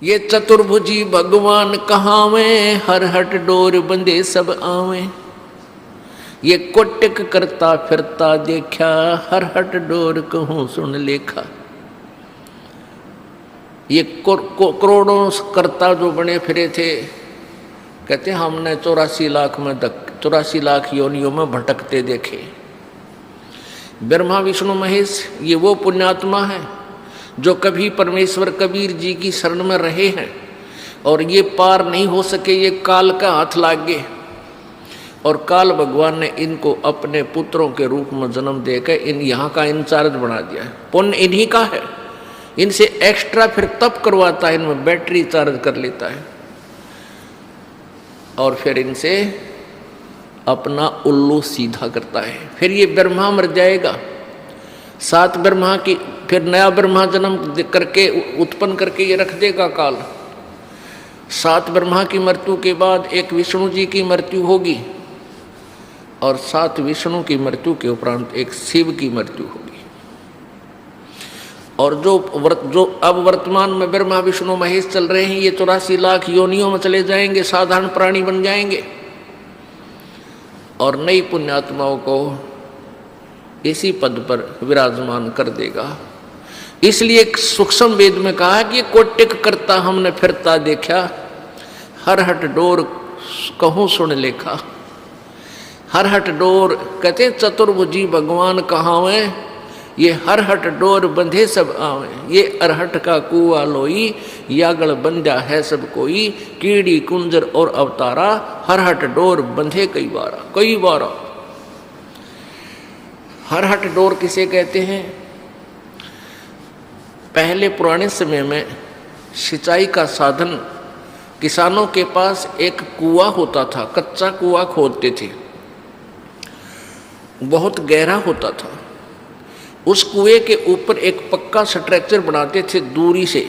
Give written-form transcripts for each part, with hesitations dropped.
ये चतुर्भुजी भगवान कहावे, हर हट डोर बंधे सब आवे। ये कोटिक करता फिरता देखा, हर हट डोर कहूँ सुन लेखा। ये करोड़ों करता जो बने फिरे थे, कहते हमने 84 लाख योनियों में भटकते देखे। ब्रह्मा विष्णु महेश ये वो पुण्यात्मा है जो कभी परमेश्वर कबीर जी की शरण में रहे हैं और ये पार नहीं हो सके, ये काल का हाथ लाग गए और काल भगवान ने इनको अपने पुत्रों के रूप में जन्म देकर इन यहाँ का इंचार्ज बना दिया है। पुण्य इन्हीं का है, इनसे एक्स्ट्रा फिर तप करवाता है, इनमें बैटरी चार्ज कर लेता है और फिर इनसे अपना उल्लू सीधा करता है। फिर ये ब्रह्मा मर जाएगा, 7 ब्रह्मा की फिर नया ब्रह्मा जन्म करके उत्पन्न करके ये रख देगा काल। 7 ब्रह्मा की मृत्यु के बाद एक विष्णु जी की मृत्यु होगी और 7 विष्णु की मृत्यु के उपरांत एक शिव की मृत्यु होगी। और जो अब वर्तमान में ब्रह्मा विष्णु महेश चल रहे हैं, ये 84 लाख योनियों में चले जाएंगे, साधारण प्राणी बन जाएंगे और नई पुण्यात्माओं को इसी पद पर विराजमान कर देगा। इसलिए सूक्ष्म वेद में कहा कि कोटिक करता हमने फिरता देखा, हर हट डोर कहूँ सुन लेखा। हर हट डोर कहते चतुर्भुजी भगवान कहावे, ये हर हट डोर बंधे सब आवे। ये अरहट का कुआ लोई, यागल बंधा है सब कोई। कीड़ी कुंजर और अवतारा, हर हट डोर बंधे कई बारा। हर हट डोर किसे कहते हैं? पहले पुराने समय में सिंचाई का साधन, किसानों के पास एक कुआं होता था, कच्चा कुआं खोदते थे, बहुत गहरा होता था। उस कुएं के ऊपर एक पक्का स्ट्रक्चर बनाते थे दूरी से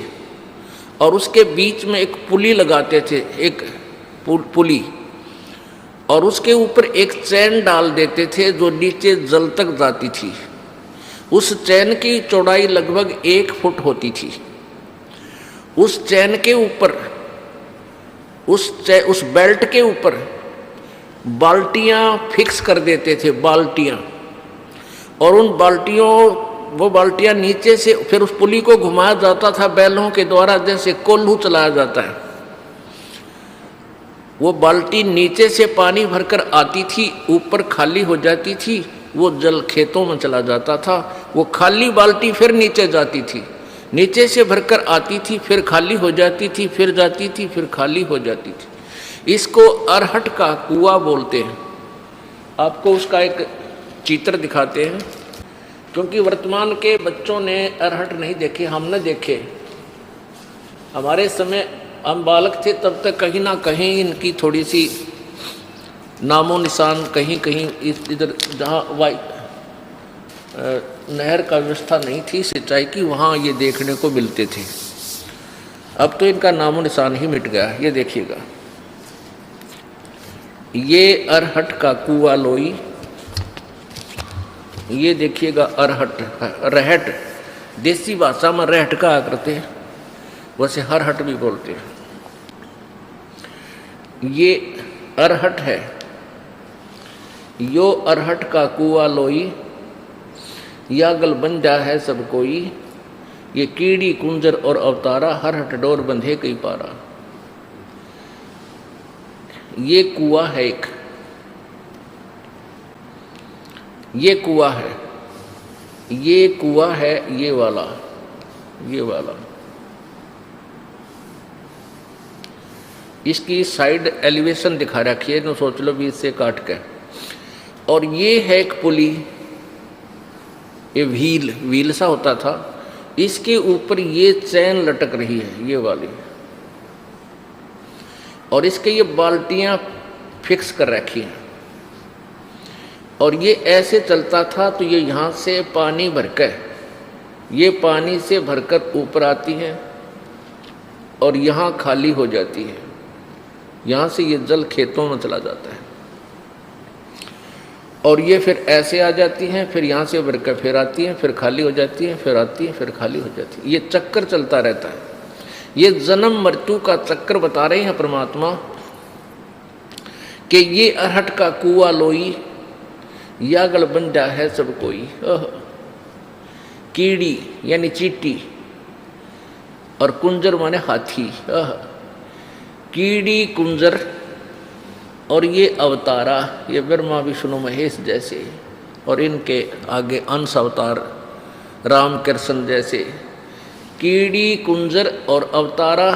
और उसके बीच में एक पुली लगाते थे, एक पुली, और उसके ऊपर एक चैन डाल देते थे जो नीचे जल तक जाती थी। उस चैन की चौड़ाई लगभग 1 फुट होती थी। उस चैन के ऊपर, उस बेल्ट के ऊपर बाल्टियां फिक्स कर देते थे, बाल्टियां, और उन वो बाल्टियां नीचे से फिर उस पुली को घुमाया जाता था बैलों के द्वारा, जैसे कोल्हू चलाया जाता है। वो बाल्टी नीचे से पानी भरकर आती थी, ऊपर खाली हो जाती थी, वो जल खेतों में चला जाता था। वो खाली बाल्टी फिर नीचे जाती थी, नीचे से भरकर आती थी, फिर खाली हो जाती थी, फिर जाती थी, फिर खाली हो जाती थी। इसको अरहट का कुआं बोलते हैं। आपको उसका एक चित्र दिखाते हैं, क्योंकि वर्तमान के बच्चों ने अरहट नहीं देखे, हमने देखे। हमारे समय हम बालक थे तब तक कहीं ना कहीं इनकी थोड़ी सी नामो निशान कहीं कहीं इधर जहाँ नहर का व्यवस्था नहीं थी सिंचाई की, वहाँ ये देखने को मिलते थे। अब तो इनका नामो निशान ही मिट गया। ये देखिएगा, ये अरहट का कुआं लोई, ये देखिएगा अरहट, रहट, देसी भाषा में रहट कहा करते हैं, वैसे हरहट भी बोलते हैं। ये अरहट है, यो अरहट का कुआं लोई, यागल बंधा है सब कोई। ये कीड़ी कुंजर और अवतारा, हरहट डोर बंधे कई पारा। ये कुआं है एक, ये कुआं है, ये कुआं है, ये वाला। इसकी साइड एलिवेशन दिखा रखी है, तो सोच लो भी इससे काट के। और ये है एक पुली, ये व्हील सा होता था, इसके ऊपर ये चैन लटक रही है, ये वाली, और इसके ये बाल्टियां फिक्स कर रखी हैं। और ये ऐसे चलता था, तो ये यहाँ से पानी भरकर, ये पानी से भरकर ऊपर आती है और यहाँ खाली हो जाती है। यहाँ से ये जल खेतों में चला जाता है और ये फिर ऐसे आ जाती हैं, फिर यहाँ से भरकर फिर आती हैं, फिर खाली हो जाती हैं, फिर आती हैं, फिर खाली हो जाती है। ये चक्कर चलता रहता है। ये जन्म मृत्यु का चक्कर बता रहे हैं परमात्मा कि ये अरहट का कुआ लोई, यागल बंजा है सब कोई। कीड़ी यानी चीटी और कुंजर माने हाथी। कीड़ी कुंजर और ये अवतारा, ये ब्रह्मा विष्णु महेश जैसे, और इनके आगे अंश अवतार राम कृष्ण जैसे। कीड़ी कुंजर और अवतारा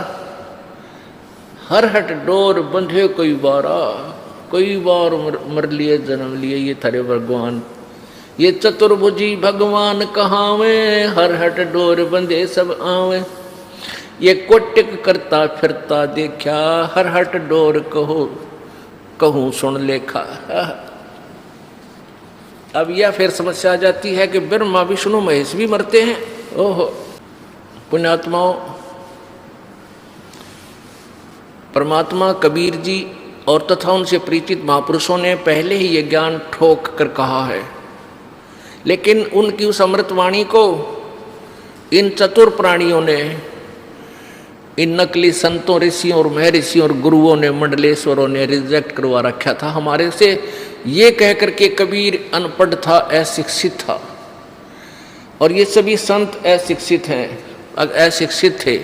हर हट डोर बंधे कई बार मर लिए जन्म लिए ये थारे भगवान। ये चतुर्भुजी भगवान कहावे, हर हट डोर बंधे सब आवे। ये कोटिक करता फिरता देखा, हर हट डोर कहूँ सुन लेखा। अब यह फिर समस्या आ जाती है कि ब्रह्मा विष्णु महेश भी मरते हैं। ओहो पुण्यात्माओं, परमात्मा कबीर जी और तथा उनसे परिचित महापुरुषों ने पहले ही ये ज्ञान ठोक कर कहा है, लेकिन उनकी उस अमृतवाणी को इन चतुर प्राणियों ने, इन नकली संतों ऋषियों और महर्षियों और गुरुओं ने, मंडलेश्वरों ने रिजेक्ट करवा रखा था हमारे से, ये कहकर के कबीर अनपढ़ था, अशिक्षित था, और ये सभी संत अशिक्षित हैं, अशिक्षित थे,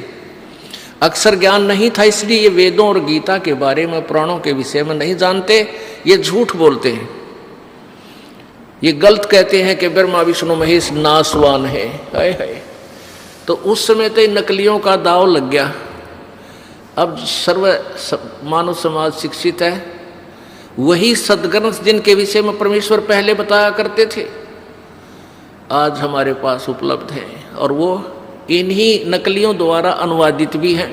अक्षर ज्ञान नहीं था, इसलिए ये वेदों और गीता के बारे में, पुराणों के विषय में नहीं जानते। ये झूठ बोलते हैं, ये गलत कहते हैं कि ब्रह्मा विष्णु महेश नासवान है। हाय हाय, तो उस समय तो नकलियों का दाव लग गया। अब मानव समाज शिक्षित है, वही सदग्रंथ जिनके विषय में परमेश्वर पहले बताया करते थे आज हमारे पास उपलब्ध है, और वो इन्हीं नकलियों द्वारा अनुवादित भी हैं।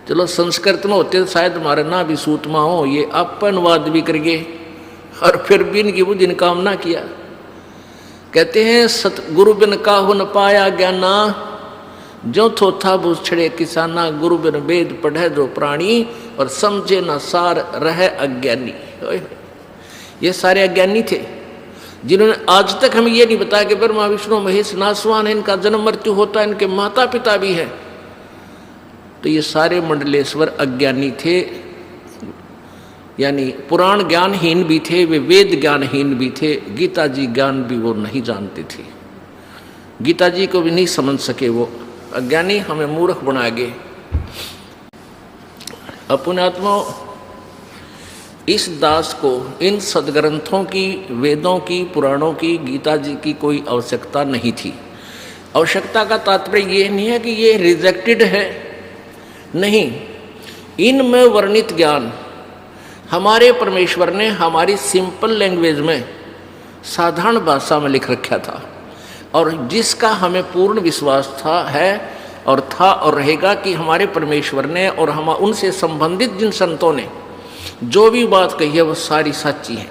चलो संस्कृत में होते तो शायद हमारे ना भी सूतमा हो, ये आप अनुवाद भी करिए, और फिर भी इनकी वो जिन काम ना किया। कहते हैं सतगुरु बिन काहु न पाया ज्ञाना, जो थोथा बुछड़े किसाना, गुरु बिन वेद पढ़े जो प्राणी, और समझे न सार रहे अज्ञानी। ये सारे अज्ञानी थे जिन्होंने आज तक हमें ये नहीं बताया कि ब्रह्मा विष्णु महेश नासवान है, इनका जन्म मृत्यु होता है, इनके माता पिता भी हैं। तो ये सारे मंडलेश्वर अज्ञानी थे, यानी पुराण ज्ञानहीन भी थे, वे वेद ज्ञानहीन भी थे, गीता जी ज्ञान भी वो नहीं जानते थे, गीता जी को भी नहीं समझ सके। वो अज्ञानी हमें मूर्ख बना गए। पुण्यात्माओं, इस दास को इन सदग्रंथों की, वेदों की, पुराणों की, गीता जी की कोई आवश्यकता नहीं थी। आवश्यकता का तात्पर्य ये नहीं है कि ये रिजेक्टेड है, नहीं, इनमें वर्णित ज्ञान हमारे परमेश्वर ने हमारी सिंपल लैंग्वेज में, साधारण भाषा में लिख रखा था, और जिसका हमें पूर्ण विश्वास था, है और था और रहेगा कि हमारे परमेश्वर ने और हम उनसे संबंधित जिन संतों ने जो भी बात कही है वो सारी सच्ची है,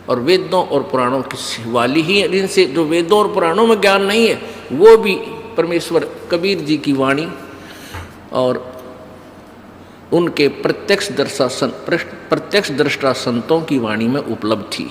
और वेदों और पुराणों की वाली ही है। जिनसे जो वेदों और पुराणों में ज्ञान नहीं है वो भी परमेश्वर कबीर जी की वाणी और उनके प्रत्यक्ष दृष्टा संतों की वाणी में उपलब्ध थी।